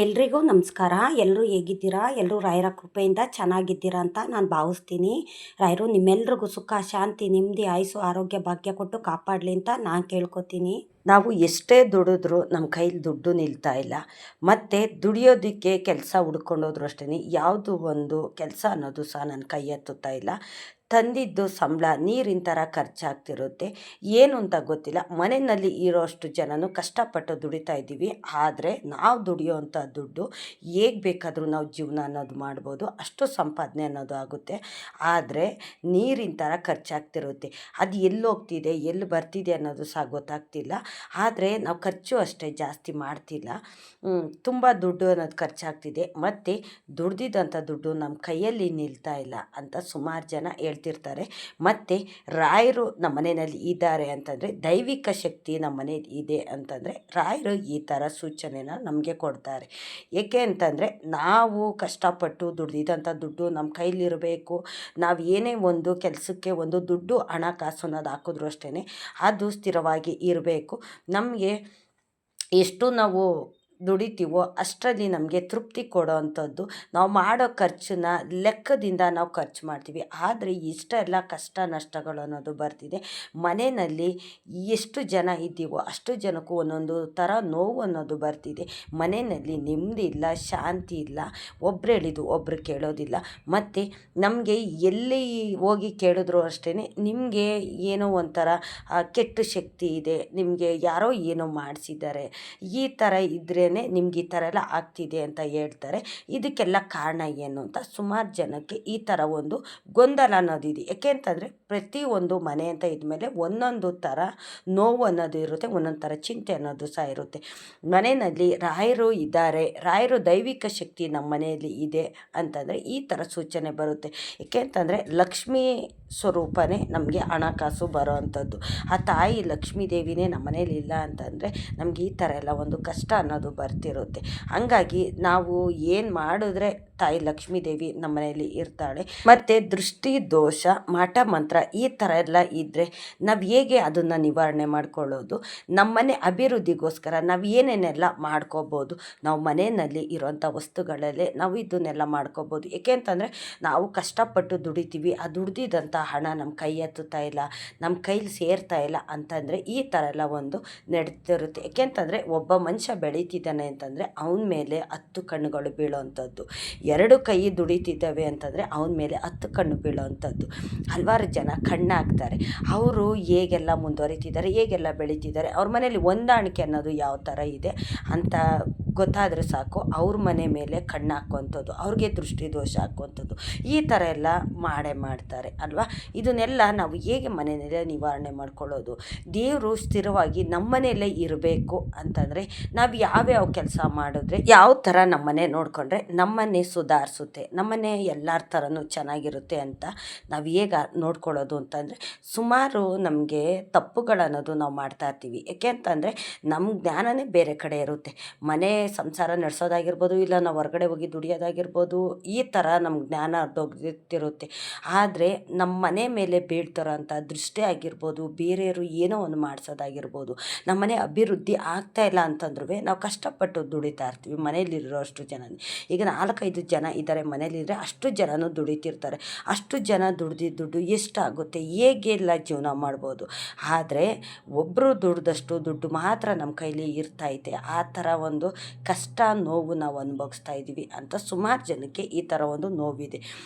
ಎಲ್ರಿಗೂ ನಮಸ್ಕಾರ. ಎಲ್ಲರೂ ಹೇಗಿದ್ದೀರಾ? ಎಲ್ಲರೂ ರಾಯರ ಕೃಪೆಯಿಂದ ಚೆನ್ನಾಗಿದ್ದೀರಾ ಅಂತ ನಾನು ಭಾವಿಸ್ತೀನಿ. ರಾಯರು ನಿಮ್ಮೆಲ್ರಿಗೂ ಸುಖ, ಶಾಂತಿ, ನೆಮ್ಮದಿ, ಆಯುಸ್ಸು, ಆರೋಗ್ಯ, ಭಾಗ್ಯ ಕೊಟ್ಟು ಕಾಪಾಡಲಿ ಅಂತ ನಾನು ಕೇಳ್ಕೊತೀನಿ. ನಾವು ಎಷ್ಟೇ ದುಡಿದ್ರೂ ನಮ್ಮ ಕೈಲಿ ದುಡ್ಡು ನಿಲ್ತಾ ಇಲ್ಲ. ಮತ್ತು ದುಡಿಯೋದಕ್ಕೆ ಕೆಲಸ ಹುಡ್ಕೊಂಡೋದ್ರು ಅಷ್ಟೇ ಯಾವುದು ಒಂದು ಕೆಲಸ ಅನ್ನೋದು ಸಹ ನನ್ನ ಕೈ ಎತ್ತುತ್ತಾ ಇಲ್ಲ. ತಂದಿದ್ದು ಸಂಬಳ ನೀರಿನ ಥರ ಖರ್ಚಾಗ್ತಿರುತ್ತೆ. ಏನು ಅಂತ ಗೊತ್ತಿಲ್ಲ. ಮನೆಯಲ್ಲಿ ಇರೋಷ್ಟು ಜನನು ಕಷ್ಟಪಟ್ಟು ದುಡಿತಾ ಇದ್ದೀವಿ. ಆದರೆ ನಾವು ದುಡಿಯೋವಂಥ ದುಡ್ಡು ಹೇಗೆ ಬೇಕಾದರೂ ನಾವು ಜೀವನ ಅನ್ನೋದು ಮಾಡ್ಬೋದು, ಅಷ್ಟು ಸಂಪಾದನೆ ಅನ್ನೋದು ಆಗುತ್ತೆ. ಆದರೆ ನೀರಿನ ಥರ ಖರ್ಚಾಗ್ತಿರುತ್ತೆ. ಅದು ಎಲ್ಲಿ ಹೋಗ್ತಿದೆ, ಎಲ್ಲಿ ಬರ್ತಿದೆ ಅನ್ನೋದು ಸಹ ಗೊತ್ತಾಗ್ತಿಲ್ಲ. ಆದರೆ ನಾವು ಖರ್ಚು ಅಷ್ಟೇ ಜಾಸ್ತಿ ಮಾಡ್ತಿಲ್ಲ. ತುಂಬ ದುಡ್ಡು ಅನ್ನೋದು ಖರ್ಚಾಗ್ತಿದೆ. ಮತ್ತು ದುಡ್ದಿದ್ದಂಥ ದುಡ್ಡು ನಮ್ಮ ಕೈಯಲ್ಲಿ ನಿಲ್ತಾ ಇಲ್ಲ ಅಂತ ಸುಮಾರು ಜನ ಹೇಳ್ತಿರ್ತಾರೆ. ಮತ್ತು ರಾಯರು ನಮ್ಮ ಮನೆಯಲ್ಲಿ ಇದ್ದಾರೆ ಅಂತಂದರೆ, ದೈವಿಕ ಶಕ್ತಿ ನಮ್ಮ ಮನೇಲಿ ಇದೆ ಅಂತಂದರೆ ರಾಯರು ಈ ಥರ ಸೂಚನೆನ ನಮಗೆ ಕೊಡ್ತಾರೆ. ಏಕೆ ಅಂತಂದರೆ, ನಾವು ಕಷ್ಟಪಟ್ಟು ದುಡ್ದಿದ್ದಂಥ ದುಡ್ಡು ನಮ್ಮ ಕೈಲಿರಬೇಕು. ನಾವು ಏನೇ ಒಂದು ಕೆಲಸಕ್ಕೆ ಒಂದು ದುಡ್ಡು ಹಣಕಾಸು ಅನ್ನೋದು ಹಾಕಿದ್ರು ಅಷ್ಟೇ ಅದು ಸ್ಥಿರವಾಗಿ ಇರಬೇಕು. ನಮಗೆ ಎಷ್ಟು ನಾವು ದುಡಿತೀವೋ ಅಷ್ಟರಲ್ಲಿ ನಮಗೆ ತೃಪ್ತಿ ಕೊಡೋ ಅಂಥದ್ದು. ನಾವು ಮಾಡೋ ಖರ್ಚನ್ನ ಲೆಕ್ಕದಿಂದ ನಾವು ಖರ್ಚು ಮಾಡ್ತೀವಿ. ಆದರೆ ಇಷ್ಟೆಲ್ಲ ಕಷ್ಟ ನಷ್ಟಗಳು ಅನ್ನೋದು ಬರ್ತಿದೆ. ಮನೆಯಲ್ಲಿ ಎಷ್ಟು ಜನ ಇದ್ದೀವೋ ಅಷ್ಟು ಜನಕ್ಕೂ ಒಂದೊಂದು ಥರ ನೋವು ಅನ್ನೋದು ಬರ್ತಿದೆ. ಮನೆಯಲ್ಲಿ ನೆಮ್ಮದಿ ಇಲ್ಲ, ಶಾಂತಿ ಇಲ್ಲ. ಒಬ್ರು ಹೇಳಿದ್ದು ಒಬ್ರು ಕೇಳೋದಿಲ್ಲ. ಮತ್ತು ನಮಗೆ ಎಲ್ಲಿ ಹೋಗಿ ಕೇಳಿದ್ರು ಅಷ್ಟೇ ನಿಮಗೆ ಏನೋ ಒಂಥರ ಕೆಟ್ಟ ಶಕ್ತಿ ಇದೆ, ನಿಮಗೆ ಯಾರೋ ಏನೋ ಮಾಡಿಸಿದ್ದಾರೆ, ಈ ಥರ ಇದ್ರೇ ನಿಮ್ಗೆ ಈ ಥರ ಎಲ್ಲ ಆಗ್ತಿದೆ ಅಂತ ಹೇಳ್ತಾರೆ. ಇದಕ್ಕೆಲ್ಲ ಕಾರಣ ಏನು ಅಂತ ಸುಮಾರು ಜನಕ್ಕೆ ಈ ಥರ ಒಂದು ಗೊಂದಲ ಅನ್ನೋದಿದೆ. ಯಾಕೆ ಅಂತಂದರೆ, ಪ್ರತಿಯೊಂದು ಮನೆ ಅಂತ ಇದ್ಮೇಲೆ ಒಂದೊಂದು ಥರ ನೋವು ಅನ್ನೋದು ಇರುತ್ತೆ, ಒಂದೊಂದು ಥರ ಚಿಂತೆ ಅನ್ನೋದು ಸಹ ಇರುತ್ತೆ. ಮನೆಯಲ್ಲಿ ರಾಯರು ಇದ್ದಾರೆ, ರಾಯರು ದೈವಿಕ ಶಕ್ತಿ ನಮ್ಮ ಮನೆಯಲ್ಲಿ ಇದೆ ಅಂತಂದರೆ ಈ ಥರ ಸೂಚನೆ ಬರುತ್ತೆ. ಯಾಕೆ ಅಂತಂದರೆ, ಲಕ್ಷ್ಮೀ ಸ್ವರೂಪನೇ ನಮಗೆ ಹಣಕಾಸು ಬರೋ ಅಂಥದ್ದು. ಆ ತಾಯಿ ಲಕ್ಷ್ಮೀ ದೇವಿನೇ ನಮ್ಮ ಮನೇಲಿ ಇಲ್ಲ ಅಂತಂದರೆ ನಮಗೆ ಈ ಥರ ಎಲ್ಲ ಒಂದು ಕಷ್ಟ ಅನ್ನೋದು ಬರ್ತಿರುತ್ತೆ. ಹಾಗಾಗಿ ನಾವು ಏನು ಮಾಡಿದ್ರೆ ತಾಯಿ ಲಕ್ಷ್ಮೀ ದೇವಿ ನಮ್ಮ ಮನೆಯಲ್ಲಿ ಇರ್ತಾಳೆ. ಮತ್ತು ದೃಷ್ಟಿ ದೋಷ, ಮಾಟ ಮಂತ್ರ ಈ ಥರ ಎಲ್ಲ ಇದ್ದರೆ ನಾವು ಹೇಗೆ ಅದನ್ನು ನಿವಾರಣೆ ಮಾಡ್ಕೊಳ್ಳೋದು, ನಮ್ಮ ಮನೆ ಅಭಿವೃದ್ಧಿಗೋಸ್ಕರ ನಾವು ಏನೇನೆಲ್ಲ ಮಾಡ್ಕೋಬೋದು, ನಾವು ಮನೆಯಲ್ಲಿ ಇರೋಂಥ ವಸ್ತುಗಳಲ್ಲೇ ನಾವು ಇದನ್ನೆಲ್ಲ ಮಾಡ್ಕೋಬೋದು. ಏಕೆ ಅಂತಂದರೆ, ನಾವು ಕಷ್ಟಪಟ್ಟು ದುಡಿತೀವಿ, ಆ ದುಡ್ದಿದ್ದಂಥ ಹಣ ನಮ್ಮ ಕೈ ಎತ್ತುತ್ತಾ ಇಲ್ಲ, ನಮ್ಮ ಕೈಲಿ ಸೇರ್ತಾ ಇಲ್ಲ ಅಂತಂದರೆ ಈ ಥರ ಎಲ್ಲ ಒಂದು ನಡೀತಿರುತ್ತೆ. ಏಕೆಂತಂದರೆ, ಒಬ್ಬ ಮನುಷ್ಯ ಬೆಳೀತಿದ್ದಾನೆ ಅಂತಂದರೆ ಅವನ ಮೇಲೆ 10 ಕಣ್ಣುಗಳು ಬೀಳೋವಂಥದ್ದು. 2 ಕೈ ದುಡಿತಿದ್ದಾವೆ ಅಂತಂದರೆ ಅವನ ಮೇಲೆ 10 ಕಣ್ಣು ಬೀಳೋವಂಥದ್ದು. ಹಲವಾರು ಜನ ಕಣ್ಣಾಗ್ತಾರೆ. ಅವರು ಹೇಗೆಲ್ಲ ಮುಂದುವರಿತಿದ್ದಾರೆ, ಹೇಗೆಲ್ಲ ಬೆಳೀತಿದ್ದಾರೆ, ಅವ್ರ ಮನೇಲಿ ಹೊಂದಾಣಿಕೆ ಅನ್ನೋದು ಯಾವ ಥರ ಇದೆ ಅಂತ ಗೊತ್ತಾದರೆ ಸಾಕು, ಅವ್ರ ಮನೆ ಮೇಲೆ ಕಣ್ಣು ಹಾಕುವಂಥದ್ದು, ಅವ್ರಿಗೆ ದೃಷ್ಟಿ ದೋಷ ಹಾಕುವಂಥದ್ದು, ಈ ಥರ ಎಲ್ಲ ಮಾಡ್ತಾರೆ ಅಲ್ವಾ. ಇದನ್ನೆಲ್ಲ ನಾವು ಹೇಗೆ ಮನೆಯಲ್ಲೇ ನಿವಾರಣೆ ಮಾಡ್ಕೊಳ್ಳೋದು? ದೇವರು ಸ್ಥಿರವಾಗಿ ನಮ್ಮ ಮನೆಯಲ್ಲೇ ಇರಬೇಕು ಅಂತಂದರೆ ನಾವು ಯಾವ್ಯಾವ ಕೆಲಸ ಮಾಡಿದ್ರೆ, ಯಾವ ಥರ ನಮ್ಮನೆ ನೋಡಿಕೊಂಡ್ರೆ ನಮ್ಮನ್ನೇ ಸುಧಾರಿಸುತ್ತೆ, ನಮ್ಮನೆ ಎಲ್ಲರ ಥರನೂ ಚೆನ್ನಾಗಿರುತ್ತೆ ಅಂತ ನಾವು ಹೇಗೆ ನೋಡ್ಕೊಳ್ಳೋದು ಅಂತಂದರೆ, ಸುಮಾರು ನಮಗೆ ತಪ್ಪುಗಳನ್ನೋದು ನಾವು ಮಾಡ್ತಾ ಇರ್ತೀವಿ. ಯಾಕೆ ಅಂತಂದರೆ, ನಮ್ಮ ಜ್ಞಾನನೇ ಬೇರೆ ಕಡೆ ಇರುತ್ತೆ. ಮನೆ ಸಂಸಾರ ನಡೆಸೋದಾಗಿರ್ಬೋದು, ಇಲ್ಲ ನಾವು ಹೊರಗಡೆ ಹೋಗಿ ದುಡಿಯೋದಾಗಿರ್ಬೋದು, ಈ ಥರ ನಮ್ಮ ಜ್ಞಾನ ಅರ್ಧೋಗ್ತಿರುತ್ತೆ. ಆದರೆ ನಮ್ಮ ಮನೆ ಮೇಲೆ ಬೀಳ್ತಾರೋಂಥ ದೃಷ್ಟಿ ಆಗಿರ್ಬೋದು, ಬೇರೆಯವರು ಏನೋ ಒಂದು ಮಾಡಿಸೋದಾಗಿರ್ಬೋದು, ನಮ್ಮ ಮನೆ ಅಭಿವೃದ್ಧಿ ಆಗ್ತಾಯಿಲ್ಲ ಅಂತಂದ್ರೂ ನಾವು ಕಷ್ಟಪಟ್ಟು ದುಡಿತಾ ಇರ್ತೀವಿ. ಮನೇಲಿರೋ ಅಷ್ಟು ಜನ, ಈಗ 4-5 ಜನ ಇದ್ದಾರೆ ಮನೇಲಿದ್ದರೆ ಅಷ್ಟು ಜನನೂ ದುಡಿತಿರ್ತಾರೆ. ಅಷ್ಟು ಜನ ದುಡ್ದಿದ್ದು ದುಡ್ಡು ಎಷ್ಟಾಗುತ್ತೆ, ಹೇಗೆಲ್ಲ ಜೀವನ ಮಾಡ್ಬೋದು. ಆದರೆ ಒಬ್ಬರು ದುಡ್ದಷ್ಟು ದುಡ್ಡು ಮಾತ್ರ ನಮ್ಮ ಕೈಲಿ ಇರ್ತೈತೆ. ಆ ಥರ ಒಂದು ಕಷ್ಟ ನೋವು ನಾವು ಅನುಭವಿಸ್ತಾ ಇದ್ದೀವಿ ಅಂತ ಸುಮಾರು ಜನಕ್ಕೆ ಈ ಥರ ಒಂದು ನೋವಿದೆ.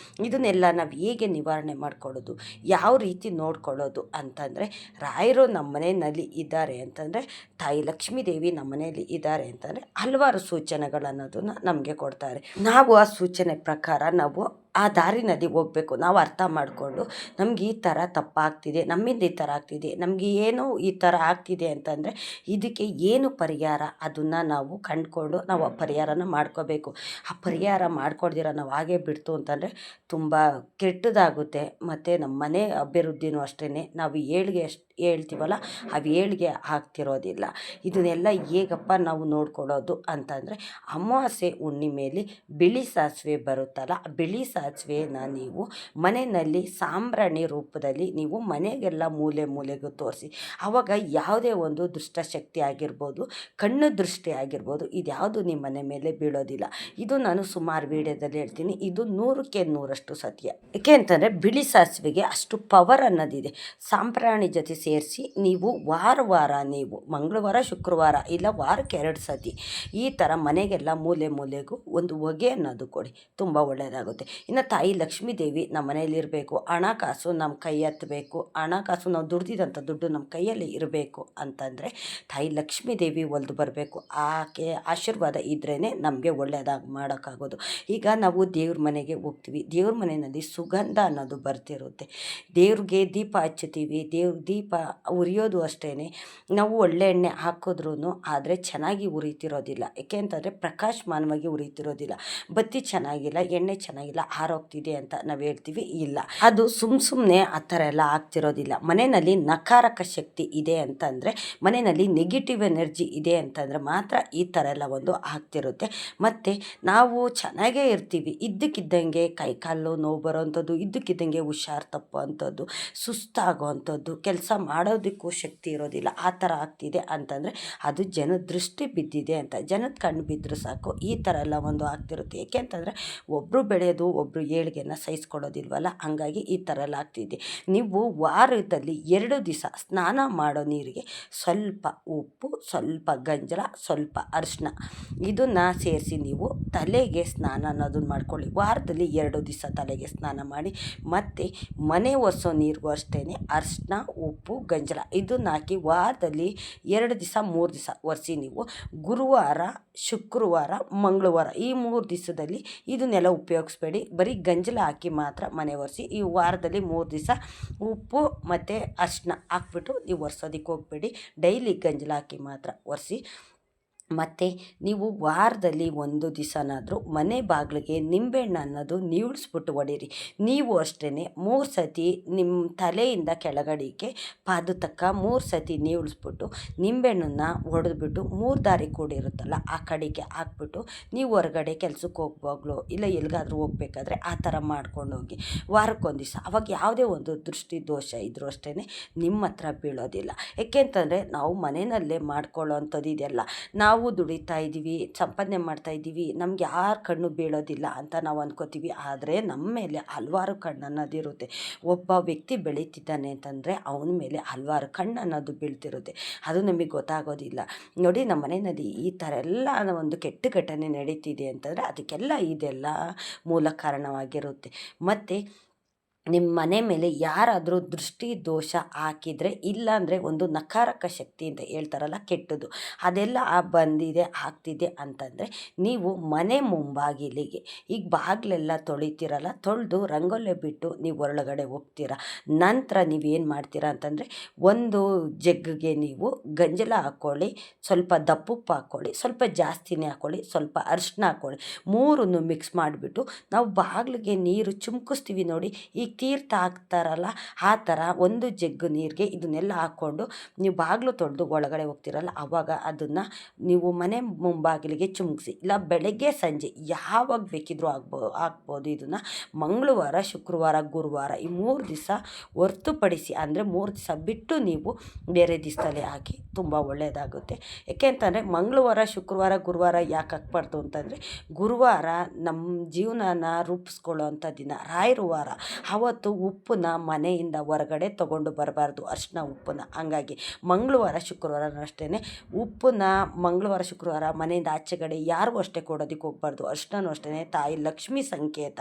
ಇದನ್ನೆಲ್ಲ ನಾವು ಹೇಗೆ ನಿವಾರಣೆ ಮಾಡ್ಕೊಳ್ಳೋದು, ಯಾವ ರೀತಿ ನೋಡ್ಕೊಳ್ಳೋದು ಅಂತಂದರೆ, ರಾಯರು ನಮ್ಮ ಮನೆಯಲ್ಲಿ ಇದ್ದಾರೆ ಅಂತಂದರೆ, ತಾಯಿ ಲಕ್ಷ್ಮೀ ದೇವಿ ನಮ್ಮ ಮನೆಯಲ್ಲಿ ಇದ್ದಾರೆ ಅಂತಂದರೆ ಹಲವಾರು ಸೂಚನೆಗಳನ್ನೋದನ್ನು ನಮಗೆ ಕೊಡ್ತಾರೆ. ನಾವು ಆ ಸೂಚನೆ ಪ್ರಕಾರ ನಾವು ಆ ದಾರಿನಲ್ಲಿ ಹೋಗಬೇಕು. ನಾವು ಅರ್ಥ ಮಾಡಿಕೊಂಡು ನಮ್ಗೆ ಈ ಥರ ತಪ್ಪಾಗ್ತಿದೆ, ನಮ್ಮಿಂದ ಈ ಥರ ಆಗ್ತಿದೆ, ನಮಗೆ ಏನೋ ಈ ಥರ ಆಗ್ತಿದೆ ಅಂತಂದರೆ ಇದಕ್ಕೆ ಏನು ಪರಿಹಾರ, ಅದನ್ನು ನಾವು ಕಂಡುಕೊಂಡು ನಾವು ಆ ಪರಿಹಾರನ ಮಾಡ್ಕೋಬೇಕು. ಆ ಪರಿಹಾರ ಮಾಡ್ಕೊಳ್ದಿರ ನಾವು ಹಾಗೆ ಬಿಡ್ತು ಅಂತಂದರೆ ತುಂಬ ಕೆಟ್ಟದಾಗುತ್ತೆ. ಮತ್ತು ನಮ್ಮ ಮನೆ ಅಭಿವೃದ್ಧಿನೂ ಅಷ್ಟೇ, ನಾವು ಏಳಿಗೆ ಹೇಳ್ತೀವಲ್ಲ ಅವು ಏಳಿಗೆ ಆಗ್ತಿರೋದಿಲ್ಲ. ಇದನ್ನೆಲ್ಲ ಹೇಗಪ್ಪ ನಾವು ನೋಡ್ಕೊಳ್ಳೋದು ಅಂತಂದರೆ, ಅಮಾವಾಸ್ಯೆ ಹುಣ್ಣಿಮೆಯಲ್ಲಿ ಬಿಳಿ ಸಾಸಿವೆ ಬರುತ್ತಲ್ಲ, ಆ ಬಿಳಿ ಸಾಸಿವೆನ ನೀವು ಮನೆಯಲ್ಲಿ ಸಾಂಬ್ರಾಣಿ ರೂಪದಲ್ಲಿ ನೀವು ಮನೆಗೆಲ್ಲ ಮೂಲೆ ಮೂಲೆಗೂ ತೋರಿಸಿ. ಆವಾಗ ಯಾವುದೇ ಒಂದು ದುಷ್ಟಶಕ್ತಿ ಆಗಿರ್ಬೋದು, ಕಣ್ಣು ದೃಷ್ಟಿ ಆಗಿರ್ಬೋದು, ಇದ್ಯಾವುದು ನಿಮ್ಮ ಮನೆ ಮೇಲೆ ಬೀಳೋದಿಲ್ಲ. ಇದು ನಾನು ಸುಮಾರು ವೀಡಿಯೋದಲ್ಲಿ ಹೇಳ್ತೀನಿ. ಇದು 100ಕ್ಕೆ 100ರಷ್ಟು ಸತ್ಯ. ಏಕೆ ಅಂತಂದರೆ ಬಿಳಿ ಸಾಸಿವೆಗೆ ಅಷ್ಟು ಪವರ್ ಅನ್ನೋದಿದೆ. ಸಾಂಬ್ರಾಣಿ ಜೊತೆ ಸೇರಿಸಿ ನೀವು ವಾರ ನೀವು ಮಂಗಳವಾರ ಶುಕ್ರವಾರ ಇಲ್ಲ ವಾರಕ್ಕೆ 2 ಸತಿ ಈ ಥರ ಮನೆಗೆಲ್ಲ ಮೂಲೆ ಮೂಲೆಗೂ ಒಂದು ಹೊಗೆ ಅನ್ನೋದು ಕೊಡಿ, ತುಂಬ ಒಳ್ಳೆಯದಾಗುತ್ತೆ. ಇನ್ನು ತಾಯಿ ಲಕ್ಷ್ಮೀ ದೇವಿ ನಮ್ಮ ಮನೆಯಲ್ಲಿರಬೇಕು, ಹಣಕಾಸು ನಮ್ಮ ಕೈ ಹತ್ತಬೇಕು, ಹಣಕಾಸು ನಾವು ದುಡ್ದಿದಂಥ ದುಡ್ಡು ನಮ್ಮ ಕೈಯಲ್ಲಿ ಇರಬೇಕು ಅಂತಂದರೆ ತಾಯಿ ಲಕ್ಷ್ಮೀ ದೇವಿ ಒಲ್ದು ಬರಬೇಕು. ಆಕೆ ಆಶೀರ್ವಾದ ಇದ್ರೇ ನಮಗೆ ಒಳ್ಳೆಯದಾಗಿ ಮಾಡೋಕ್ಕಾಗೋದು. ಈಗ ನಾವು ದೇವ್ರ ಮನೆಗೆ ಹೋಗ್ತೀವಿ, ದೇವ್ರ ಮನೆಯಲ್ಲಿ ಸುಗಂಧ ಅನ್ನೋದು ಬರ್ತಿರುತ್ತೆ. ದೇವ್ರಿಗೆ ದೀಪ ಹಚ್ಚುತ್ತೀವಿ, ದೇವ್ರ ದೀಪ ಉರಿಯೋದು ಅಷ್ಟೇ. ನಾವು ಒಳ್ಳೆ ಎಣ್ಣೆ ಹಾಕಿದ್ರೂ ಆದರೆ ಚೆನ್ನಾಗಿ ಉರಿತಿರೋದಿಲ್ಲ. ಏಕೆ ಅಂತಂದರೆ ಪ್ರಕಾಶಮಾನವಾಗಿ ಉರಿತಿರೋದಿಲ್ಲ. ಬತ್ತಿ ಚೆನ್ನಾಗಿಲ್ಲ, ಎಣ್ಣೆ ಚೆನ್ನಾಗಿಲ್ಲ, ಹಾರೋಗ್ತಿದೆ ಅಂತ ನಾವು ಹೇಳ್ತೀವಿ. ಇಲ್ಲ, ಅದು ಸುಮ್ಮನೆ ಆ ಥರ ಎಲ್ಲ ಆಗ್ತಿರೋದಿಲ್ಲ. ಮನೆಯಲ್ಲಿ ನಕಾರಕ ಶಕ್ತಿ ಇದೆ ಅಂತಂದರೆ, ಮನೆಯಲ್ಲಿ ನೆಗೆಟಿವ್ ಎನರ್ಜಿ ಇದೆ ಅಂತಂದರೆ ಮಾತ್ರ ಈ ಥರ ಎಲ್ಲ ಒಂದು ಆಗ್ತಿರುತ್ತೆ. ಮತ್ತು ನಾವು ಚೆನ್ನಾಗೇ ಇರ್ತೀವಿ, ಇದ್ದಕ್ಕಿದ್ದಂಗೆ ಕೈಕಾಲು ನೋವು ಬರೋವಂಥದ್ದು, ಇದ್ದಕ್ಕಿದ್ದಂಗೆ ಹುಷಾರು ತಪ್ಪುವಂಥದ್ದು, ಸುಸ್ತಾಗೋವಂಥದ್ದು, ಕೆಲಸ ಮಾಡೋದಕ್ಕೂ ಶಕ್ತಿ ಇರೋದಿಲ್ಲ, ಆ ಥರ ಆಗ್ತಿದೆ ಅಂತಂದರೆ ಅದು ಜನದ ದೃಷ್ಟಿ ಬಿದ್ದಿದೆ ಅಂತ. ಜನದ ಕಣ್ಣು ಬಿದ್ದರೂ ಸಾಕು ಈ ಥರ ಎಲ್ಲ ಒಂದು ಆಗ್ತಿರುತ್ತೆ. ಏಕೆ ಅಂತಂದರೆ ಒಬ್ಬರು ಬೆಳೆಯೋದು ಒಬ್ಬರು ಏಳಿಗೆನ ಸಹಿಸ್ಕೊಡೋದಿಲ್ವಲ್ಲ, ಹಂಗಾಗಿ ಈ ಥರ ಎಲ್ಲ ಆಗ್ತಿದೆ. ನೀವು ವಾರದಲ್ಲಿ 2 ದಿವಸ ಸ್ನಾನ ಮಾಡೋ ನೀರಿಗೆ ಸ್ವಲ್ಪ ಉಪ್ಪು, ಸ್ವಲ್ಪ ಗಂಜಲ, ಸ್ವಲ್ಪ ಅರಿಶಿನ ಇದನ್ನು ಸೇರಿಸಿ ನೀವು ತಲೆಗೆ ಸ್ನಾನ ಅನ್ನೋದನ್ನು ಮಾಡ್ಕೊಳ್ಳಿ. ವಾರದಲ್ಲಿ 2 ದಿವಸ ತಲೆಗೆ ಸ್ನಾನ ಮಾಡಿ. ಮತ್ತು ಮನೆ ಒರೆಸೋ ನೀರಿಗೂ ಅಷ್ಟೇ ಅರಿಶಿನ, ಉಪ್ಪು, ಗಂಜಲ ಇದನ್ನು ಹಾಕಿ ವಾರದಲ್ಲಿ 2 ದಿವಸ 3 ದಿವಸ ಒರೆಸಿ. ನೀವು ಗುರುವಾರ, ಶುಕ್ರವಾರ, ಮಂಗಳವಾರ ಈ 3 ದಿವಸದಲ್ಲಿ ಇದನ್ನೆಲ್ಲ ಉಪಯೋಗಿಸ್ಬೇಡಿ. ಬರೀ ಗಂಜಲ ಹಾಕಿ ಮಾತ್ರ ಮನೆ ಒರೆಸಿ. ಈ ವಾರದಲ್ಲಿ 3 ದಿವಸ ಉಪ್ಪು ಮತ್ತು ಅರಿಶಿನ ಹಾಕ್ಬಿಟ್ಟು ನೀವು ಒರೆಸೋದಕ್ಕೆ ಹೋಗಬೇಡಿ. ಡೈಲಿ ಗಂಜಲ ಹಾಕಿ ಮಾತ್ರ ಒರೆಸಿ. ಮತ್ತು ನೀವು ವಾರದಲ್ಲಿ 1 ದಿವಸನಾದರೂ ಮನೆ ಬಾಗಿಲಿಗೆ ನಿಂಬೆಹಣ್ಣು ಅನ್ನೋದು ನೀವಿಳಿಸ್ಬಿಟ್ಟು ಹೊಡೀರಿ. ನೀವು ಅಷ್ಟೇ 3 ಸತಿ ನಿಮ್ಮ ತಲೆಯಿಂದ ಕೆಳಗಡೆಗೆ ಪಾದ ತಕ್ಕ 3 ಸತಿ ನೀವಿಳಿಸ್ಬಿಟ್ಟು ನಿಂಬೆಹಣ್ಣನ್ನು ಹೊಡೆದ್ಬಿಟ್ಟು 3 ದಾರಿ ಕೂಡಿರುತ್ತಲ್ಲ ಆ ಕಡೆಗೆ ಹಾಕ್ಬಿಟ್ಟು ನೀವು ಹೊರಗಡೆ ಕೆಲ್ಸಕ್ಕೆ ಹೋಗ್ವಾಗ್ಲೋ ಇಲ್ಲ ಎಲ್ಲಿಗಾದ್ರೂ ಹೋಗ್ಬೇಕಾದ್ರೆ ಆ ಥರ ಮಾಡ್ಕೊಂಡು ಹೋಗಿ ವಾರಕ್ಕೊಂದು ದಿವಸ. ಅವಾಗ ಯಾವುದೇ ಒಂದು ದೃಷ್ಟಿ ದೋಷ ಇದ್ರೂ ಅಷ್ಟೇ ನಿಮ್ಮ ಹತ್ರ ಬೀಳೋದಿಲ್ಲ. ಏಕೆ ಅಂತಂದರೆ ನಾವು ಮನೆಯಲ್ಲೇ ಮಾಡ್ಕೊಳ್ಳೋ ಅಂಥದ್ದು ಇದೆಲ್ಲ. ನಾವು ದುಡಿತಾ ಇದ್ದೀವಿ, ಸಂಪಾದನೆ ಮಾಡ್ತಾಯಿದ್ದೀವಿ, ನಮ್ಗೆ ಯಾರು ಕಣ್ಣು ಬೀಳೋದಿಲ್ಲ ಅಂತ ನಾವು ಅಂದ್ಕೋತೀವಿ. ಆದರೆ ನಮ್ಮ ಮೇಲೆ ಹಲವಾರು ಕಣ್ಣು ಅನ್ನೋದಿರುತ್ತೆ. ಒಬ್ಬ ವ್ಯಕ್ತಿ ಬೆಳೀತಿದ್ದಾನೆ ಅಂತಂದರೆ ಅವನ ಮೇಲೆ ಹಲವಾರು ಕಣ್ಣು ಅನ್ನೋದು ಬೀಳ್ತಿರುತ್ತೆ, ಅದು ನಮಗೆ ಗೊತ್ತಾಗೋದಿಲ್ಲ. ನೋಡಿ, ನಮ್ಮ ಮನೆಯಲ್ಲಿ ಈ ಥರ ಎಲ್ಲ ಒಂದು ಕೆಟ್ಟ ಘಟನೆ ನಡೀತಿದೆ ಅಂತಂದರೆ ಅದಕ್ಕೆಲ್ಲ ಇದೆಲ್ಲ ಮೂಲ ಕಾರಣವಾಗಿರುತ್ತೆ. ಮತ್ತು ನಿಮ್ಮ ಮನೆ ಮೇಲೆ ಯಾರಾದರೂ ದೃಷ್ಟಿ ದೋಷ ಹಾಕಿದರೆ, ಇಲ್ಲಾಂದರೆ ಒಂದು ನಕಾರಕ ಶಕ್ತಿ ಅಂತ ಹೇಳ್ತಾರಲ್ಲ, ಕೆಟ್ಟದ್ದು ಅದೆಲ್ಲ ಬಂದಿದೆ ಆಗ್ತಿದೆ ಅಂತಂದರೆ ನೀವು ಮನೆ ಮುಂಬಾಗಿಲಿಗೆ ಈಗ ಬಾಗಿಲೆಲ್ಲ ತೊಳಿತೀರಲ್ಲ, ತೊಳೆದು ರಂಗೋಲೆ ಬಿಟ್ಟು ನೀವು ಹೊರಗಡೆ ಹೋಗ್ತೀರ. ನಂತರ ನೀವೇನು ಮಾಡ್ತೀರಾ ಅಂತಂದರೆ ಒಂದು ಜಗ್ಗಿಗೆ ನೀವು ಗಂಜಲ ಹಾಕ್ಕೊಳ್ಳಿ, ಸ್ವಲ್ಪ ದಪ್ಪುಪ್ಪು ಹಾಕ್ಕೊಳ್ಳಿ, ಸ್ವಲ್ಪ ಜಾಸ್ತಿನೇ ಹಾಕ್ಕೊಳ್ಳಿ, ಸ್ವಲ್ಪ ಅರಿಶಿನ ಹಾಕ್ಕೊಳ್ಳಿ, 3 ಮಿಕ್ಸ್ ಮಾಡಿಬಿಟ್ಟು ನಾವು ಬಾಗಿಲಿಗೆ ನೀರು ಚಿಮ್ಕಿಸ್ತೀವಿ ನೋಡಿ, ಈಗ ತೀರ್ಥ ಹಾಕ್ತಾರಲ್ಲ ಆ ಥರ ಒಂದು ಜಗ್ಗು ನೀರಿಗೆ ಇದನ್ನೆಲ್ಲ ಹಾಕ್ಕೊಂಡು ನೀವು ಬಾಗಿಲು ತೊಳೆದು ಒಳಗಡೆ ಹೋಗ್ತೀರಲ್ಲ, ಆವಾಗ ಅದನ್ನು ನೀವು ಮನೆ ಮುಂಬಾಗಿಲಿಗೆ ಚಿಮ್ಕಿಸಿ. ಇಲ್ಲ ಬೆಳಗ್ಗೆ ಸಂಜೆ ಯಾವಾಗ ಬೇಕಿದ್ರೂ ಹಾಕ್ಬೋದು. ಇದನ್ನು ಮಂಗಳವಾರ, ಶುಕ್ರವಾರ, ಗುರುವಾರ ಈ 3 ದಿವಸ ಹೊರತುಪಡಿಸಿ, ಅಂದರೆ 3 ದಿವಸ ಬಿಟ್ಟು ನೀವು ಬೇರೆ ದಿವಸದಲ್ಲಿ ಹಾಕಿ, ತುಂಬ ಒಳ್ಳೆಯದಾಗುತ್ತೆ. ಏಕೆ ಅಂತಂದರೆ ಮಂಗಳವಾರ, ಶುಕ್ರವಾರ, ಗುರುವಾರ ಯಾಕೆ ಹಾಕ್ಬಾರ್ದು ಅಂತಂದರೆ ಗುರುವಾರ ನಮ್ಮ ಜೀವನನ ರೂಪಿಸ್ಕೊಳ್ಳೋ ಅಂಥ ದಿನ, ರಾಯರ ವಾರ. ಆವತ್ತು ಉಪ್ಪನ್ನ ಮನೆಯಿಂದ ಹೊರಗಡೆ ತೊಗೊಂಡು ಬರಬಾರ್ದು, ಅರಿಶಿನ ಉಪ್ಪನ್ನ. ಹಂಗಾಗಿ ಮಂಗಳವಾರ, ಶುಕ್ರವಾರನೂ ಅಷ್ಟೇ ಉಪ್ಪನ್ನ ಮಂಗಳವಾರ, ಶುಕ್ರವಾರ ಮನೆಯಿಂದ ಆಚೆಗಡೆ ಯಾರಿಗೂ ಅಷ್ಟೇ ಕೊಡೋದಕ್ಕೆ ಹೋಗ್ಬಾರ್ದು. ಅರಿಶಿನೂ ಅಷ್ಟೇ ತಾಯಿ ಲಕ್ಷ್ಮಿ ಸಂಕೇತ.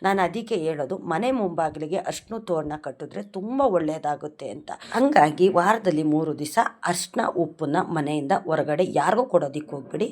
ನಾನು ಅದಕ್ಕೆ ಹೇಳೋದು, ಮನೆ ಮುಂಬಾಗಿಲಿಗೆ ಅರಿಶಿನ ತೋರಣ ಕಟ್ಟಿದ್ರೆ ತುಂಬ ಒಳ್ಳೆಯದಾಗುತ್ತೆ ಅಂತ. ಹಂಗಾಗಿ ವಾರದಲ್ಲಿ 3 ದಿವಸ ಅರಿಶಿನ ಉಪ್ಪನ್ನ ಮನೆಯಿಂದ ಹೊರಗಡೆ ಯಾರಿಗೂ ಕೊಡೋದಕ್ಕೆ ಹೋಗ್ಬೇಡಿ,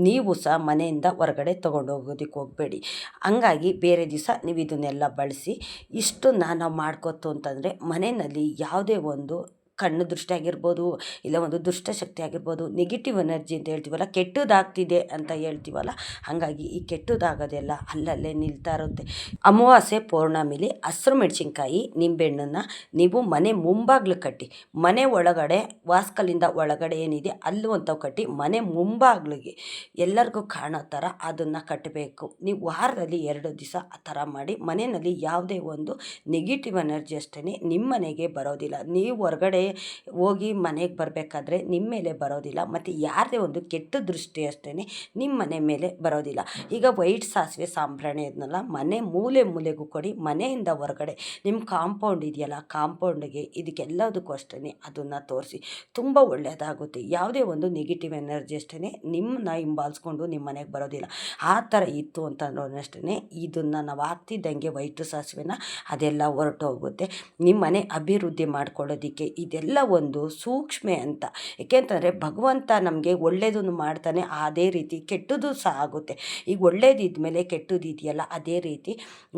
ನೀವು ಸಹ ಮನೆಯಿಂದ ಹೊರಗಡೆ ತೊಗೊಂಡು ಹೋಗೋದಕ್ಕೆ ಹೋಗಬೇಡಿ. ಹಂಗಾಗಿ ಬೇರೆ ದಿವಸ ನೀವು ಇದನ್ನೆಲ್ಲ ಬಳಸಿ. ಇಷ್ಟನ್ನು ನಾವು ಮಾಡ್ಕೊತು ಅಂತಂದರೆ ಮನೆಯಲ್ಲಿ ಯಾವುದೇ ಒಂದು ಕಣ್ಣು ದೃಷ್ಟಿ ಆಗಿರ್ಬೋದು, ಇಲ್ಲ ಒಂದು ದುಷ್ಟಶಕ್ತಿ ಆಗಿರ್ಬೋದು, ನೆಗೆಟಿವ್ ಎನರ್ಜಿ ಅಂತ ಹೇಳ್ತೀವಲ್ಲ, ಕೆಟ್ಟದಾಗ್ತಿದೆ ಅಂತ ಹೇಳ್ತೀವಲ್ಲ, ಹಾಗಾಗಿ ಈ ಕೆಟ್ಟದಾಗೋದೆಲ್ಲ ಅಲ್ಲಲ್ಲೇ ನಿಲ್ತಾ ಇರುತ್ತೆ. ಅಮಾವಾಸ್ಯೆ ಪೌರ್ಣಮಿಲಿ ಹಸಿರು ಮೆಣಸಿನ್ಕಾಯಿ ನಿಂಬೆಹಣ್ಣನ್ನು ನೀವು ಮನೆ ಮುಂಬಾಗ್ಲು ಕಟ್ಟಿ, ಮನೆ ಒಳಗಡೆ ವಾಸ್ಕಲಿಂದ ಒಳಗಡೆ ಏನಿದೆ ಅಲ್ಲೂ ಅಂಥವು ಕಟ್ಟಿ ಮನೆ ಮುಂಬಾಗ್ಲಿಗೆ ಎಲ್ಲರಿಗೂ ಕಾಣೋ ಥರ ಅದನ್ನು ಕಟ್ಟಬೇಕು. ನೀವು ವಾರದಲ್ಲಿ 2 ದಿವಸ ಆ ಥರ ಮಾಡಿ ಮನೆಯಲ್ಲಿ ಯಾವುದೇ ಒಂದು ನೆಗೆಟಿವ್ ಎನರ್ಜಿ ಅಷ್ಟೇ ನಿಮ್ಮ ಮನೆಗೆ ಬರೋದಿಲ್ಲ. ನೀವು ಹೊರಗಡೆ ಹೋಗಿ ಮನೆಗೆ ಬರಬೇಕಾದ್ರೆ ನಿಮ್ಮ ಮೇಲೆ ಬರೋದಿಲ್ಲ, ಮತ್ತು ಯಾರದೇ ಒಂದು ಕೆಟ್ಟ ದೃಷ್ಟಿ ಅಷ್ಟೇ ನಿಮ್ಮ ಮನೆ ಮೇಲೆ ಬರೋದಿಲ್ಲ. ಈಗ ವೈಟ್ ಸಾಸಿವೆ ಸಾಂಬ್ರಾಣಿ ಅದನ್ನೆಲ್ಲ ಮನೆ ಮೂಲೆ ಮೂಲೆಗೂ ಕೊಡಿ. ಮನೆಯಿಂದ ಹೊರಗಡೆ ನಿಮ್ಮ ಕಾಂಪೌಂಡ್ ಇದೆಯಲ್ಲ, ಕಾಂಪೌಂಡಿಗೆ ಇದಕ್ಕೆಲ್ಲದಕ್ಕೂ ಅಷ್ಟೇ ಅದನ್ನು ತೋರಿಸಿ. ತುಂಬ ಒಳ್ಳೆಯದಾಗುತ್ತೆ. ಯಾವುದೇ ಒಂದು ನೆಗೆಟಿವ್ ಎನರ್ಜಿ ಅಷ್ಟೇ ನಿಮ್ಮನ್ನ ಹಿಂಬಾಲಿಸ್ಕೊಂಡು ನಿಮ್ಮ ಮನೆಗೆ ಬರೋದಿಲ್ಲ. ಆ ಥರ ಇತ್ತು ಅಂತಂದ್ರೂ ಅಷ್ಟೇ ಇದನ್ನು ನಾವು ಹಾಕ್ತಿದ್ದಂಗೆ ವೈಟ್ ಸಾಸಿವೆನ ಅದೆಲ್ಲ ಹೊರಟೋಗುತ್ತೆ. ನಿಮ್ಮ ಮನೆ ಅಭಿವೃದ್ಧಿ ಮಾಡ್ಕೊಳ್ಳೋದಕ್ಕೆ ಇದೆಲ್ಲ ಒಂದು ಸೂಕ್ಷ್ಮೆ ಅಂತ. ಏಕೆಂತಂದರೆ ಭಗವಂತ ನಮಗೆ ಒಳ್ಳೆಯದನ್ನು ಮಾಡ್ತಾನೆ, ಅದೇ ರೀತಿ ಕೆಟ್ಟದ್ದು ಸಹ ಆಗುತ್ತೆ. ಈಗ ಒಳ್ಳೇದಿದ್ಮೇಲೆ ಕೆಟ್ಟದ್ದು ಇದೆಯಲ್ಲ, ಅದೇ ರೀತಿ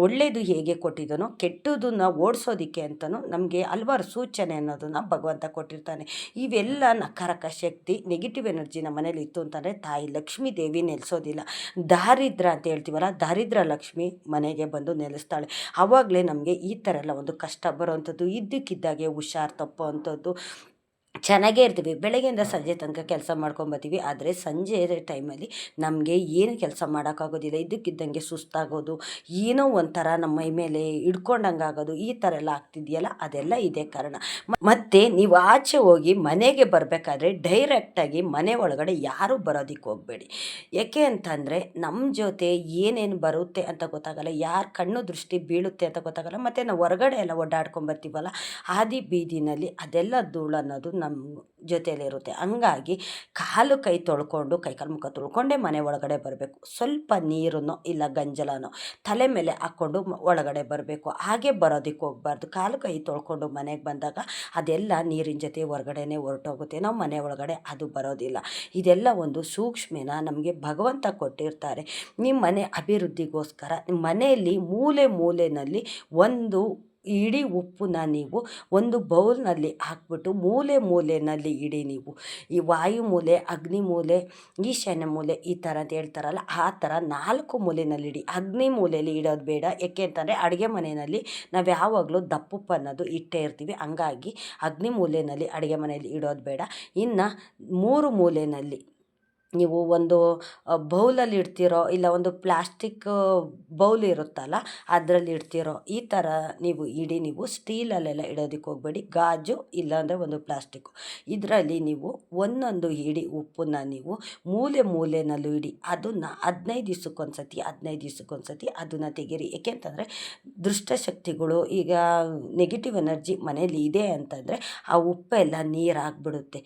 ಒಳ್ಳೆಯದು ಹೇಗೆ ಕೊಟ್ಟಿದ್ದಾನೋ ಕೆಟ್ಟದನ್ನು ಓಡಿಸೋದಕ್ಕೆ ಅಂತಲೂ ನಮಗೆ ಹಲವಾರು ಸೂಚನೆ ಅನ್ನೋದನ್ನು ಭಗವಂತ ಕೊಟ್ಟಿರ್ತಾನೆ. ಇವೆಲ್ಲ ನಕಾರಕ ಶಕ್ತಿ ನೆಗೆಟಿವ್ ಎನರ್ಜಿ ನಮ್ಮ ಮನೇಲಿ ಇತ್ತು ಅಂತಂದರೆ ತಾಯಿ ಲಕ್ಷ್ಮೀ ದೇವಿ ನೆಲೆಸೋದಿಲ್ಲ. ದಾರಿದ್ರ ಅಂತ ಹೇಳ್ತೀವಲ್ಲ, ದಾರಿದ್ರ ಲಕ್ಷ್ಮಿ ಮನೆಗೆ ಬಂದು ನೆಲೆಸ್ತಾಳೆ. ಆವಾಗಲೇ ನಮಗೆ ಈ ಥರ ಎಲ್ಲ ಒಂದು ಕಷ್ಟ ಬರೋವಂಥದ್ದು, ಇದ್ದಕ್ಕಿದ್ದಾಗೆ ಹುಷಾರು ತಪ್ಪೋ ಅಂಥದ್ದು. ಚೆನ್ನಾಗೇ ಇರ್ತೀವಿ, ಬೆಳಗ್ಗೆಯಿಂದ ಸಂಜೆ ತನಕ ಕೆಲಸ ಮಾಡ್ಕೊಂಬರ್ತೀವಿ, ಆದರೆ ಸಂಜೆ ಟೈಮಲ್ಲಿ ನಮಗೆ ಏನು ಕೆಲಸ ಮಾಡೋಕ್ಕಾಗೋದಿಲ್ಲ. ಇದ್ದಕ್ಕಿದ್ದಂಗೆ ಸುಸ್ತಾಗೋದು, ಏನೋ ಒಂಥರ ನಮ್ಮ ಮೈ ಮೇಲೆ ಹಿಡ್ಕೊಂಡಂಗೆ ಆಗೋದು, ಈ ಥರ ಎಲ್ಲ ಆಗ್ತಿದೆಯಲ್ಲ, ಅದೆಲ್ಲ ಇದೇ ಕಾರಣ. ಮತ್ತು ನೀವು ಆಚೆ ಹೋಗಿ ಮನೆಗೆ ಬರಬೇಕಾದ್ರೆ ಡೈರೆಕ್ಟಾಗಿ ಮನೆ ಒಳಗಡೆ ಯಾರೂ ಬರೋದಕ್ಕೆ ಹೋಗಬೇಡಿ. ಏಕೆ ಅಂತಂದರೆ ನಮ್ಮ ಜೊತೆ ಏನೇನು ಬರುತ್ತೆ ಅಂತ ಗೊತ್ತಾಗಲ್ಲ, ಯಾರು ಕಣ್ಣು ದೃಷ್ಟಿ ಬೀಳುತ್ತೆ ಅಂತ ಗೊತ್ತಾಗಲ್ಲ. ಮತ್ತು ನಾವು ಹೊರಗಡೆ ಎಲ್ಲ ಓಡಾಡ್ಕೊಂಬರ್ತೀವಲ್ಲ, ಹಾದಿ ಬೀದಿನಲ್ಲಿ ಅದೆಲ್ಲ ಧೂಳು ಅನ್ನೋದು ನಮ್ಮ ಜೊತೆಯಲ್ಲಿರುತ್ತೆ. ಹಂಗಾಗಿ ಕಾಲು ಕೈ ತೊಳ್ಕೊಂಡು, ಕೈಕಾಲು ಮುಖ ತೊಳ್ಕೊಂಡೇ ಮನೆ ಒಳಗಡೆ ಬರಬೇಕು. ಸ್ವಲ್ಪ ನೀರನ್ನೋ ಇಲ್ಲ ಗಂಜಲನೋ ತಲೆ ಮೇಲೆ ಹಾಕ್ಕೊಂಡು ಒಳಗಡೆ ಬರಬೇಕು. ಹಾಗೆ ಬರೋದಕ್ಕೆ ಹೋಗಬಾರ್ದು. ಕಾಲು ಕೈ ತೊಳ್ಕೊಂಡು ಮನೆಗೆ ಬಂದಾಗ ಅದೆಲ್ಲ ನೀರಿನ ಜೊತೆ ಹೊರಗಡೆನೇ ಹೊರಟೋಗುತ್ತೆ, ನಾವು ಮನೆ ಒಳಗಡೆ ಅದು ಬರೋದಿಲ್ಲ. ಇದೆಲ್ಲ ಒಂದು ಸೂಕ್ಷ್ಮೆನ ನಮಗೆ ಭಗವಂತ ಕೊಟ್ಟಿರ್ತಾರೆ. ನಿಮ್ಮ ಮನೆ ಅಭಿವೃದ್ಧಿಗೋಸ್ಕರ ಮನೆಯಲ್ಲಿ ಮೂಲೆ ಮೂಲೆಯಲ್ಲಿ ಒಂದು ಇಡೀ ಉಪ್ಪನ್ನ ನೀವು ಒಂದು ಬೌಲ್ನಲ್ಲಿ ಹಾಕ್ಬಿಟ್ಟು ಮೂಲೆ ಮೂಲೆಯಲ್ಲಿ ಇಡಿ. ನೀವು ಈ ವಾಯು ಮೂಲೆ, ಅಗ್ನಿ ಮೂಲೆ, ಈಶಾನ್ಯ ಮೂಲೆ ಈ ಥರ ಅಂತ ಹೇಳ್ತಾರಲ್ಲ, ಆ ಥರ 4 ಮೂಲೆಯಲ್ಲಿ ಇಡಿ. ಅಗ್ನಿ ಮೂಲೆಯಲ್ಲಿ ಇಡೋದು ಬೇಡ. ಏಕೆ ಅಂತಂದರೆ ಅಡುಗೆ ಮನೆಯಲ್ಲಿ ನಾವು ಯಾವಾಗಲೂ ದಪ್ಪುಪ್ಪು ಅನ್ನೋದು ಇಟ್ಟೇ ಇರ್ತೀವಿ. ಹಂಗಾಗಿ ಅಗ್ನಿ ಮೂಲೆಯಲ್ಲಿ ಅಡುಗೆ ಮನೆಯಲ್ಲಿ ಇಡೋದು ಬೇಡ. ಇನ್ನು 3 ಮೂಲೆಯಲ್ಲಿ ನೀವು ಒಂದು ಬೌಲಲ್ಲಿ ಇಡ್ತಿರೋ ಇಲ್ಲ ಒಂದು ಪ್ಲಾಸ್ಟಿಕ್ ಬೌಲ್ ಇರುತ್ತಲ್ಲ ಅದರಲ್ಲಿ ಇಡ್ತಿರೋ ಈ ಥರ ನೀವು ಇಡಿ. ನೀವು ಸ್ಟೀಲಲ್ಲೆಲ್ಲ ಇಡೋದಕ್ಕೆ ಹೋಗಬೇಡಿ. ಗಾಜು ಇಲ್ಲಾಂದರೆ ಒಂದು ಪ್ಲಾಸ್ಟಿಕ್ಕು, ಇದರಲ್ಲಿ ನೀವು ಒಂದೊಂದು ಇಡಿ ಉಪ್ಪನ್ನು ನೀವು ಮೂಲೆ ಮೂಲೆಯಲ್ಲೂ ಇಡಿ. ಅದನ್ನು 15 ದಿವಸಕ್ಕೊಂದ್ಸತಿ ಅದನ್ನು ತೆಗೀರಿ. ಏಕೆಂತಂದರೆ ದುಷ್ಟಶಕ್ತಿಗಳು, ಈಗ ನೆಗೆಟಿವ್ ಎನರ್ಜಿ ಮನೇಲಿ ಇದೆ ಅಂತಂದರೆ ಆ ಉಪ್ಪೆಲ್ಲ ನೀರಾಗಿಬಿಡುತ್ತೆ.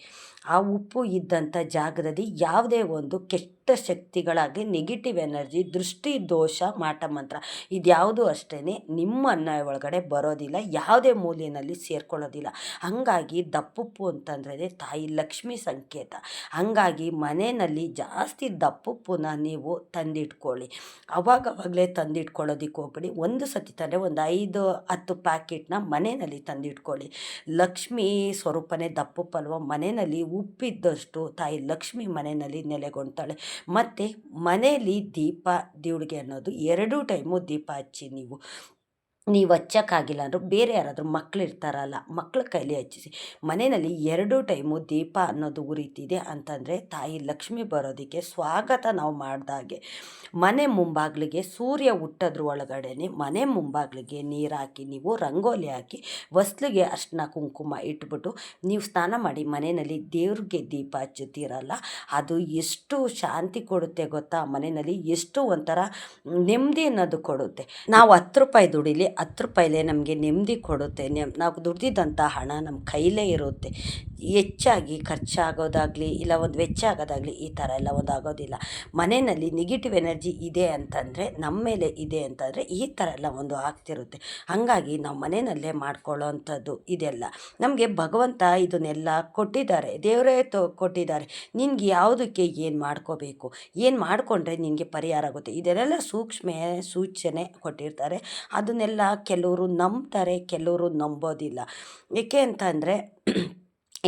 ಆ ಉಪ್ಪು ಇದ್ದಂಥ ಜಾಗದಲ್ಲಿ ಯಾವುದೇ ಒಂದು ಕೆಟ್ಟ ಶಕ್ತಿಗಳಾಗಲಿ, ನೆಗೆಟಿವ್ ಎನರ್ಜಿ, ದೃಷ್ಟಿ ದೋಷ, ಮಾಟ ಮಂತ್ರ ಇದ್ಯಾವುದು ಅಷ್ಟೇ ನಿಮ್ಮ ಮನೆ ಒಳಗಡೆ ಬರೋದಿಲ್ಲ, ಯಾವುದೇ ಮೂಲೆಯಲ್ಲಿ ಸೇರ್ಕೊಳ್ಳೋದಿಲ್ಲ. ಹಾಗಾಗಿ ದಪ್ಪುಪ್ಪು ಅಂತಂದರೆ ತಾಯಿ ಲಕ್ಷ್ಮಿ ಸಂಕೇತ. ಹಾಗಾಗಿ ಮನೆಯಲ್ಲಿ ಜಾಸ್ತಿ ದಪ್ಪುಪ್ಪನ್ನ ನೀವು ತಂದಿಟ್ಕೊಳ್ಳಿ. ಅವಾಗವಾಗಲೇ ತಂದಿಟ್ಕೊಳ್ಳೋದಕ್ಕೆ ಹೋಗ್ಬೇಡಿ. ಒಂದು ಸತಿ ತಂದರೆ ಒಂದು 5-10 ಪ್ಯಾಕೆಟ್ನ ಮನೆಯಲ್ಲಿ ತಂದಿಟ್ಕೊಳ್ಳಿ. ಲಕ್ಷ್ಮೀ ಸ್ವರೂಪನೇ ದಪ್ಪುಪ್ಪಲ್ವ. ಮನೆಯಲ್ಲಿ ಉಪ್ಪಿದ್ದಷ್ಟು ತಾಯಿ ಲಕ್ಷ್ಮಿ ಮನೆಯಲ್ಲಿ ನೆಲೆಗೊಳ್ತಾಳೆ. ಮತ್ತು ಮನೆಯಲ್ಲಿ ದೀಪ ದೇವಳಿಗೆ ಅನ್ನೋದು 2 ಟೈಮು ದೀಪ ಹಚ್ಚಿ. ನೀವು ಹಚ್ಚೋಕ್ಕಾಗಿಲ್ಲ ಅಂದರೂ ಬೇರೆ ಯಾರಾದರೂ ಮಕ್ಕಳು ಇರ್ತಾರಲ್ಲ, ಮಕ್ಕಳ ಕೈಲಿ ಹಚ್ಚಿಸಿ. ಮನೆಯಲ್ಲಿ 2 ಟೈಮು ದೀಪ ಅನ್ನೋದು ಉರಿತಿದೆ ಅಂತಂದರೆ ತಾಯಿ ಲಕ್ಷ್ಮಿ ಬರೋದಕ್ಕೆ ಸ್ವಾಗತ ನಾವು ಮಾಡಿದಾಗೆ. ಮನೆ ಮುಂಬಾಗಿಲಿಗೆ ಸೂರ್ಯ ಹುಟ್ಟೋದ್ರ ಒಳಗಡೆ ಮನೆ ಮುಂಬಾಗಿಲಿಗೆ ನೀರು ಹಾಕಿ, ನೀವು ರಂಗೋಲಿ ಹಾಕಿ, ಹೊಸ್ಲಿಗೆ ಅರ್ಶಿನ ಕುಂಕುಮ ಇಟ್ಬಿಟ್ಟು ನೀವು ಸ್ನಾನ ಮಾಡಿ ಮನೆಯಲ್ಲಿ ದೇವ್ರಿಗೆ ದೀಪ ಹಚ್ಚುತ್ತೀರಲ್ಲ, ಅದು ಎಷ್ಟು ಶಾಂತಿ ಕೊಡುತ್ತೆ ಗೊತ್ತಾ. ಮನೆಯಲ್ಲಿ ಎಷ್ಟು ಒಂಥರ ನೆಮ್ಮದಿ ಅನ್ನೋದು ಕೊಡುತ್ತೆ. ನಾವು 10 ರೂಪಾಯಿ ದುಡಿಲಿ, 10 ರೂಪಾಯಿಲೇ ನಮಗೆ ನೆಮ್ಮದಿ ಕೊಡುತ್ತೆ. ನಾವು ದುಡ್ದಿದ್ದಂಥ ಹಣ ನಮ್ಮ ಕೈಲೇ ಇರುತ್ತೆ. ಹೆಚ್ಚಾಗಿ ಖರ್ಚಾಗೋದಾಗಲಿ ಇಲ್ಲ ಒಂದು ವೆಚ್ಚ ಆಗೋದಾಗಲಿ ಈ ಥರ ಎಲ್ಲ ಒಂದು ಆಗೋದಿಲ್ಲ. ಮನೆಯಲ್ಲಿ ನೆಗೆಟಿವ್ ಎನರ್ಜಿ ಇದೆ ಅಂತಂದರೆ, ನಮ್ಮ ಮೇಲೆ ಇದೆ ಅಂತಂದರೆ ಈ ಥರ ಎಲ್ಲ ಒಂದು ಆಗ್ತಿರುತ್ತೆ. ಹಾಗಾಗಿ ನಾವು ಮನೆಯಲ್ಲೇ ಮಾಡ್ಕೊಳ್ಳೋ ಅಂಥದ್ದು ಇದೆಲ್ಲ ನಮಗೆ ಭಗವಂತ ಇದನ್ನೆಲ್ಲ ಕೊಟ್ಟಿದ್ದಾರೆ, ದೇವರೇ ಕೊಟ್ಟಿದ್ದಾರೆ. ನಿನ್ಗೆ ಯಾವುದಕ್ಕೆ ಏನು ಮಾಡ್ಕೋಬೇಕು, ಏನು ಮಾಡಿಕೊಂಡ್ರೆ ನಿನಗೆ ಪರಿಹಾರ ಆಗುತ್ತೆ, ಇದನ್ನೆಲ್ಲ ಸೂಚನೆ ಕೊಟ್ಟಿರ್ತಾರೆ. ಅದನ್ನೆಲ್ಲ ಕೆಲವರು ನಂಬ್ತಾರೆ, ಕೆಲವರು ನಂಬೋದಿಲ್ಲ. ಏಕೆ ಅಂತಂದರೆ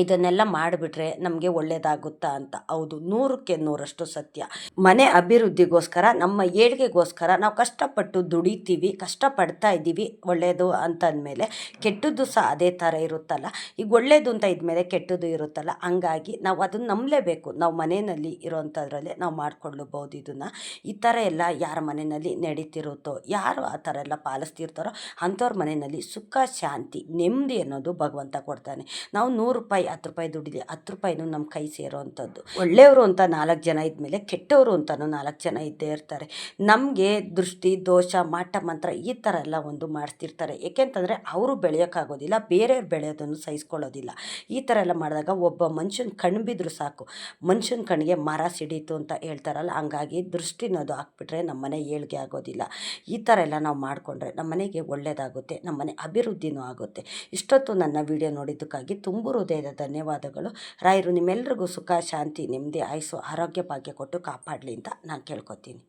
ಇದನ್ನೆಲ್ಲ ಮಾಡಿಬಿಟ್ರೆ ನಮಗೆ ಒಳ್ಳೆಯದಾಗುತ್ತಾ ಅಂತ. ಹೌದು, 100ಕ್ಕೆ 100ರಷ್ಟು ಸತ್ಯ. ಮನೆ ಅಭಿವೃದ್ಧಿಗೋಸ್ಕರ, ನಮ್ಮ ಏಳಿಗೆಗೋಸ್ಕರ ನಾವು ಕಷ್ಟಪಟ್ಟು ದುಡಿತೀವಿ, ಕಷ್ಟಪಡ್ತಾ ಇದ್ದೀವಿ ಒಳ್ಳೆಯದು ಅಂತಂದಮೇಲೆ ಕೆಟ್ಟದ್ದು ಸಹ ಅದೇ ಥರ ಇರುತ್ತಲ್ಲ. ಈಗ ಒಳ್ಳೆಯದು ಅಂತ ಇದ್ಮೇಲೆ ಕೆಟ್ಟದ್ದು ಇರುತ್ತಲ್ಲ, ಹಂಗಾಗಿ ನಾವು ಅದನ್ನು ನಂಬಲೇಬೇಕು. ನಾವು ಮನೆಯಲ್ಲಿ ಇರೋವಂಥದ್ರಲ್ಲೇ ನಾವು ಮಾಡ್ಕೊಳ್ಳಬಹುದು ಇದನ್ನು. ಈ ಥರ ಎಲ್ಲ ಯಾರ ಮನೆಯಲ್ಲಿ ನಡೀತಿರುತ್ತೋ, ಯಾರು ಆ ಥರ ಎಲ್ಲ ಪಾಲಿಸ್ತಿರ್ತಾರೋ ಅಂಥವ್ರ ಮನೆಯಲ್ಲಿ ಸುಖ, ಶಾಂತಿ, ನೆಮ್ಮದಿ ಅನ್ನೋದು ಭಗವಂತ ಕೊಡ್ತಾನೆ. ನಾವು 100 ರೂಪಾಯಿ 10 ರೂಪಾಯಿ ದುಡಿಲಿ, 10 ರೂಪಾಯಿನೂ ನಮ್ಮ ಕೈ ಸೇರೋ ಅಂಥದ್ದು. ಒಳ್ಳೆಯವರು ಅಂತ 4 ಜನ ಇದ್ಮೇಲೆ ಕೆಟ್ಟವರು ಅಂತಲೂ 4 ಜನ ಇದ್ದೇ ಇರ್ತಾರೆ. ನಮಗೆ ದೃಷ್ಟಿ, ದೋಷ, ಮಾಟ ಮಂತ್ರ ಈ ಥರ ಎಲ್ಲ ಒಂದು ಮಾಡಿಸ್ತಿರ್ತಾರೆ. ಏಕೆಂತಂದರೆ ಅವರು ಬೆಳೆಯೋಕ್ಕಾಗೋದಿಲ್ಲ, ಬೇರೆಯವ್ರು ಬೆಳೆಯೋದನ್ನು ಸಹಿಸ್ಕೊಳ್ಳೋದಿಲ್ಲ. ಈ ಥರ ಎಲ್ಲ ಮಾಡಿದಾಗ ಒಬ್ಬ ಮನುಷ್ಯನ ಕಣ್ಣು ಬಿದ್ದರೂ ಸಾಕು, ಮನುಷ್ಯನ ಕಣ್ಣಿಗೆ ಮರ ಸಿಡೀತು ಅಂತ ಹೇಳ್ತಾರಲ್ಲ, ಹಂಗಾಗಿ ದೃಷ್ಟಿ ಅನ್ನೋದು ಹಾಕ್ಬಿಟ್ರೆ ನಮ್ಮ ಮನೆ ಏಳಿಗೆ ಆಗೋದಿಲ್ಲ. ಈ ಥರ ಎಲ್ಲ ನಾವು ಮಾಡಿಕೊಂಡ್ರೆ ನಮ್ಮ ಮನೆಗೆ ಒಳ್ಳೆಯದಾಗುತ್ತೆ, ನಮ್ಮ ಮನೆ ಅಭಿವೃದ್ಧಿನೂ ಆಗುತ್ತೆ. ಇಷ್ಟೊತ್ತು ನನ್ನ ವಿಡಿಯೋ ನೋಡಿದ್ದಕ್ಕಾಗಿ ತುಂಬ ಹೃದಯದ ಧನ್ಯವಾದಗಳು. ರಾಯರು ನಿಮ್ಮೆಲ್ರಿಗೂ ಸುಖ, ಶಾಂತಿ, ನೆಮ್ಮದಿ, ಆಯುಸ್ಸು, ಆರೋಗ್ಯ ಭಾಗ್ಯ ಕೊಟ್ಟು ಕಾಪಾಡಲಿ ಅಂತ ನಾನು ಕೇಳ್ಕೊತೀನಿ.